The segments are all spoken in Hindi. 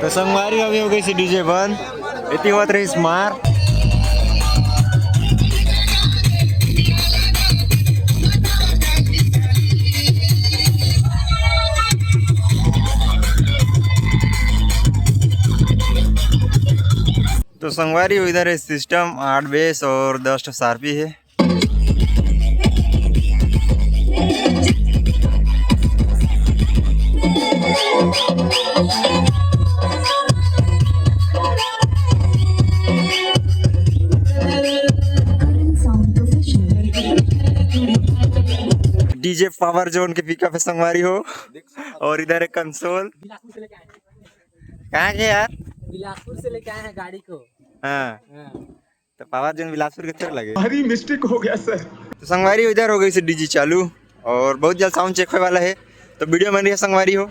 तो संगवारी अभी हो गई सी डीजे बंद इतनी होत रही स्मार। तो संगवारी इधर है सिस्टम 8 बेस और 10 शार्पी है। डीजे पावर जोन के पिकअप है संगवारी हो। और इधर है कंसोल। कहाँ के यार? बिलासपुर से लेके आए हैं गाड़ी को। हाँ तो पावर जोन बिलासपुर के तरफ लगे। भारी मिस्टेक हो गया सर। तो संगवारी इधर हो गई से डीजे चालू और बहुत जल्द साउंड चेक होने वाला है। तो वीडियो बन रही है संगवारी हो।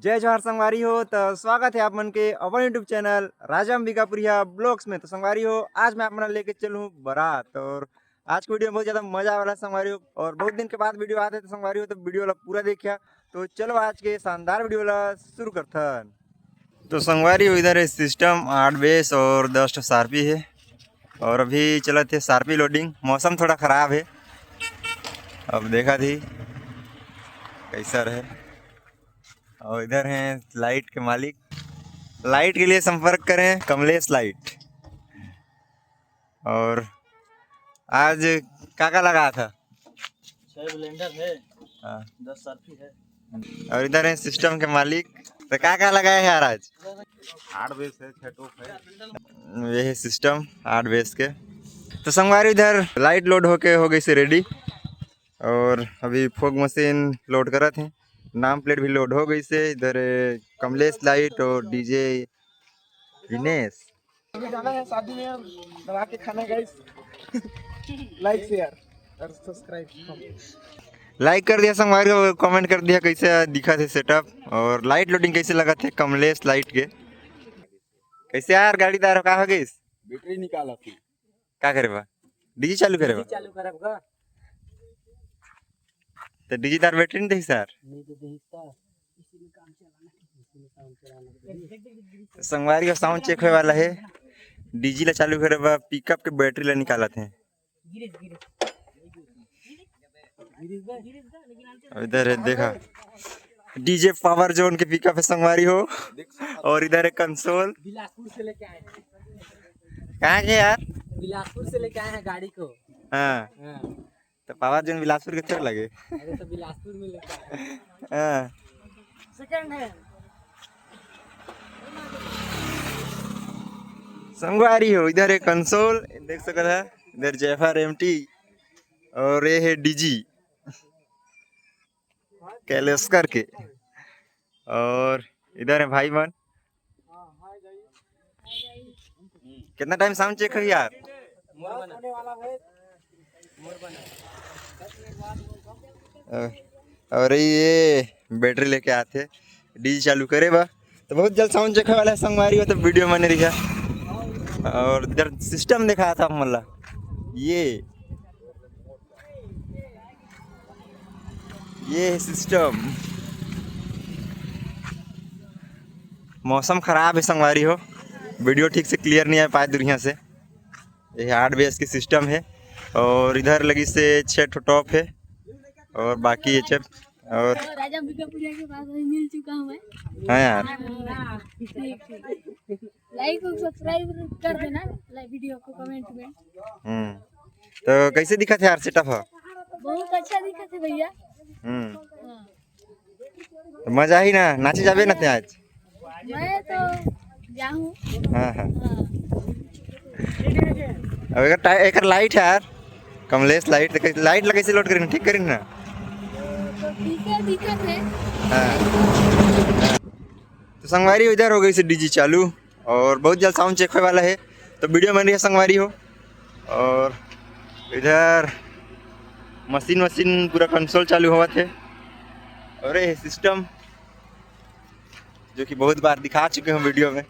जय जवाहर संगवारी हो। तो स्वागत है आप मन के अपन यूट्यूब चैनल राजा अंबिकापुरिया ब्लॉग्स में। तो संगवारी हो आज मैं अपना लेके चलूँ बारात और आज की वीडियो में बहुत ज़्यादा मजा वाला संगवारी हो और बहुत दिन के बाद वीडियो आते तो संगवारी हो तो वीडियो वाला पूरा देखिया। तो चलो आज के शानदार वीडियो वाला शुरू करथन। तो संगवारी हो इधर है सिस्टम 8 बेस और 10 शार्पी है और अभी चला थे शार्पी लोडिंग। मौसम थोड़ा ख़राब है अब देखा थी कैसा रहे। और इधर हैं लाइट के मालिक। लाइट के लिए संपर्क करें कमलेश लाइट। और आज क्या लगा था? 6 ब्लेंडर है, हाँ 10 सर्फी है। और इधर हैं सिस्टम के मालिक। तो क्या लगाया है यार आज? 8 बेस है, 6 टॉप है। ये है सिस्टम 8 बेस के। तो संगवारी इधर लाइट लोड होके हो गई से रेडी और अभी फोग मशीन लोड करा थे। नाम प्लेट भी लोड हो गई से। इधर कमलेश लाइट और डीजे दिनेश। अभी जाना है शादी में दबा के खाना गाइस। लाइक शेयर और सब्सक्राइब। लाइक कर दिया संगवारी को, कमेंट कर दिया कैसे दिखा थे सेटअप और लाइट लोडिंग कैसे लगा थे कमलेश लाइट के। कैसे यार गाड़ी दार का हो गई? बैटरी निकाला थी। क्या करे बा? डीजे चालू करे बा? चालू करब तो डीजे तार बैटरी नहीं दे सर। नहीं तो देखता इसी में काम चलाना। संगवारी का साउंड चेक होने वाला है। डीजी ला चालू करे बा पिकअप के बैटरी ला निकाला थे। इधर है देखा डीजे पावर जोन के पिकअप है संगवारी हो। और इधर है कंसोल। बिलासपुर से लेके आए हैं। कहाँ के यार? बिलासपुर से लेके आए हैं गाड़ी को। हाँ तो पावर जोन बिलासपुर के तरफ लगे। अरे तो बिलासपुर में लेके आए। हाँ सेकंड है संगवारी हो इधर है कंसोल देख सकते हैं। इधर जेफर एमटी और ये है डीजी कैलेस्कर के। और इधर है भाई मन। कितना टाइम साउंड चेक है यार? और ये बैटरी लेके आते डीजी चालू करे बा तो बहुत जल्द साउंड चेक वाला है संगवारी हो। तो वीडियो बने रही है। और इधर सिस्टम दिखाया था मतलब ये है सिस्टम। मौसम खराब है संगवारी हो वीडियो ठीक से क्लियर नहीं आ पाए दुनिया से। ये 8 बेस की सिस्टम है और इधर लगी से 6 टॉप है और बाकी एचएफ और राजा अंबिकापुरिया के पास मिल चुका हूँ मैं। हाँ यार लाइक और सब्सक्राइब कर देना वीडियो को कमेंट में। तो कैसे दिखा थे यार सेटअप? है बहुत अच्छा दिखा थे भैया। तो मजा ही ना नाचे जाबे ना थे आज। मैं तो जाऊँ। हाँ हाँ अब एक लाइट है यार कमलेश लाइट। लाइट लगे से लोड करें ठीक करें ना। तो ठीक है दिखा थे। हाँ तो संगवारी इधर हो गई से डीजी चालू और बहुत जल्द साउंड चेक होने वाला है। तो वीडियो बन रही है संगवारी हो। और इधर मशीन वशीन पूरा कंसोल चालू हुआ थे और ये सिस्टम जो कि बहुत बार दिखा चुके हैं वीडियो में।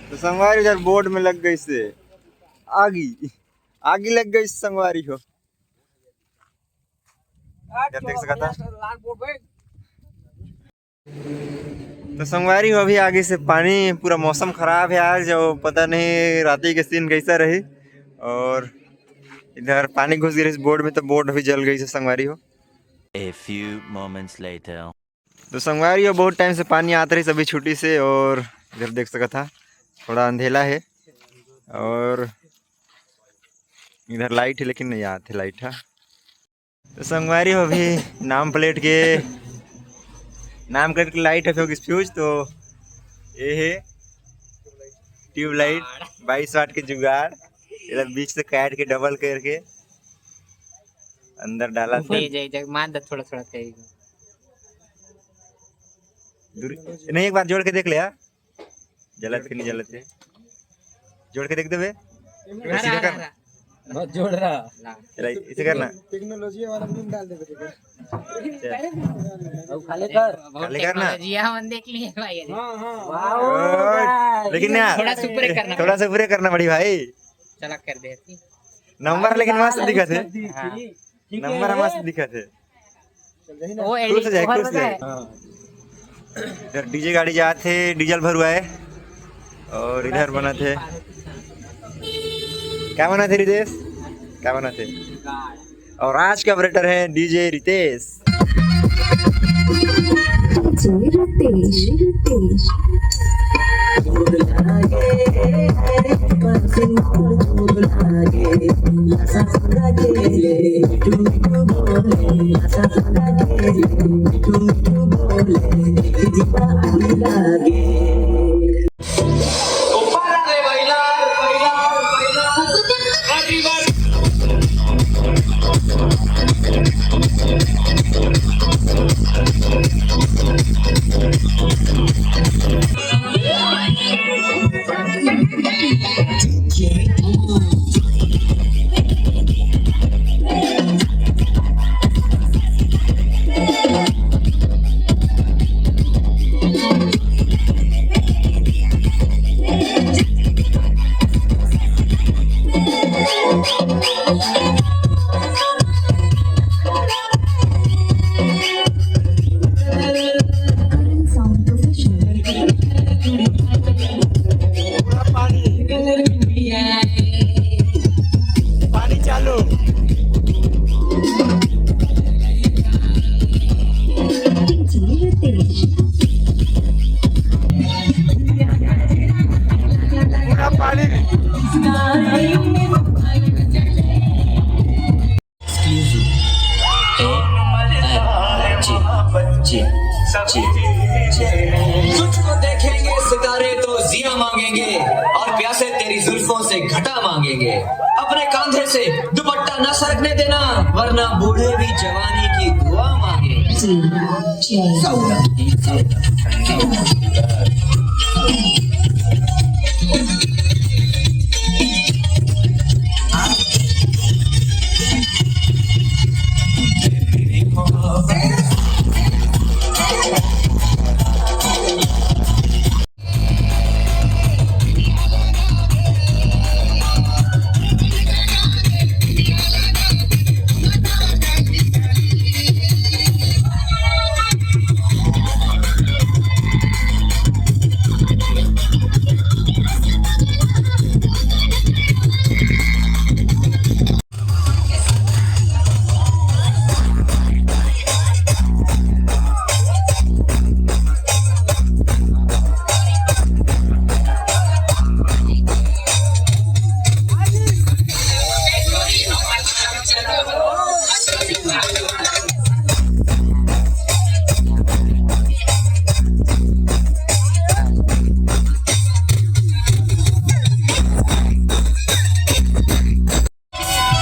तो संगवारी इधर बोर्ड में लग गई से आगी लग गई संगवारी हो। क्या देख सका था तो संगवारी हो अभी आगे से पानी पूरा मौसम खराब है आज, जो पता नहीं रात के सीन कैसा रही। और इधर पानी घुस गई बोर्ड में तो बोर्ड अभी जल गई से संगवारी हो। A few moments later. तो संगवारी हो बहुत टाइम से पानी आता रही सभी छुट्टी से। और इधर देख सका था थोड़ा अंधेला है और इधर लाइट है लेकिन नहीं आते लाइट है। तो संगवारी हो अभी नाम प्लेट के लाइट है फ्यूज। तो ये है ट्यूबलाइट 22 वाट के जुगाड़, इधर बीच से काट के डबल करके अंदर डाला था। थोड़ा थोड़ा नहीं एक बार जोड़ के देख लिया जलत के नहीं जलत है, जोड़ के देख दे सीधा करना बहुत जोड़ रहा इसे करना टेक्नोलॉजी वाला पिन डाल दे खाली कर खाली करना। देख लिए भाई। लेकिन यार थोड़ा सा ऊपर करना बड़ी भाई, चला कर दे नंबर लेकिन मस्त दिखा थे, नंबर मस्त दिखा थे। वो खुश जाए। इधर डीजे गाड़ी जाते डीजल भरवाए और इधर बना थे क्या बना थे रितेश, क्या बना थे। और आज के ऑपरेटर हैं डीजे रितेश। जुल्फों से घटा मांगेंगे। अपने कांधे से दुपट्टा न सरकने देना, वरना बूढ़े भी जवानी की दुआ मांगेंगे।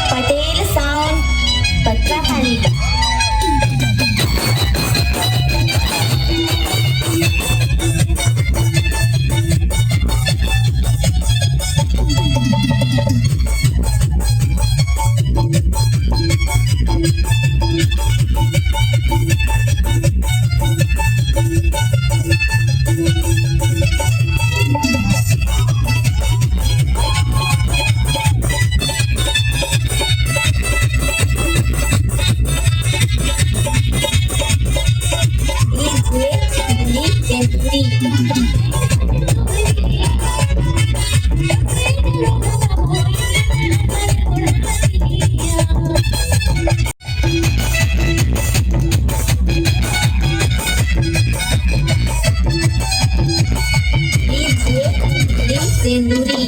पटेल साउंड पत्रा पानी का सिंदूरी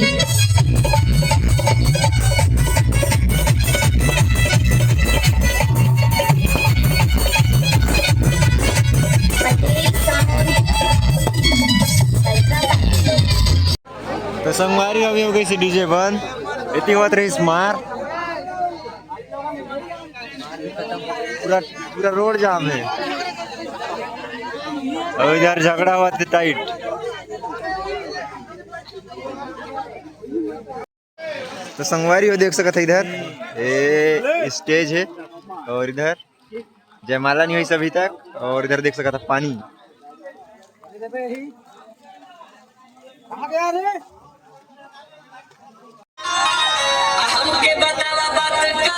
तो संगवारी अभी हो गई सी डीजे बंद, इतनी होत रही स्मार, पूरा पूरा रोड जाम है और इधर झगड़ा हुआ था टाइट। तो संगवारी हो देख सकते इधर ये स्टेज है और इधर जयमाला नहीं हुई अभी तक, और इधर देख सकता पानी। कहाँ गया रे? हमके बतावा बात का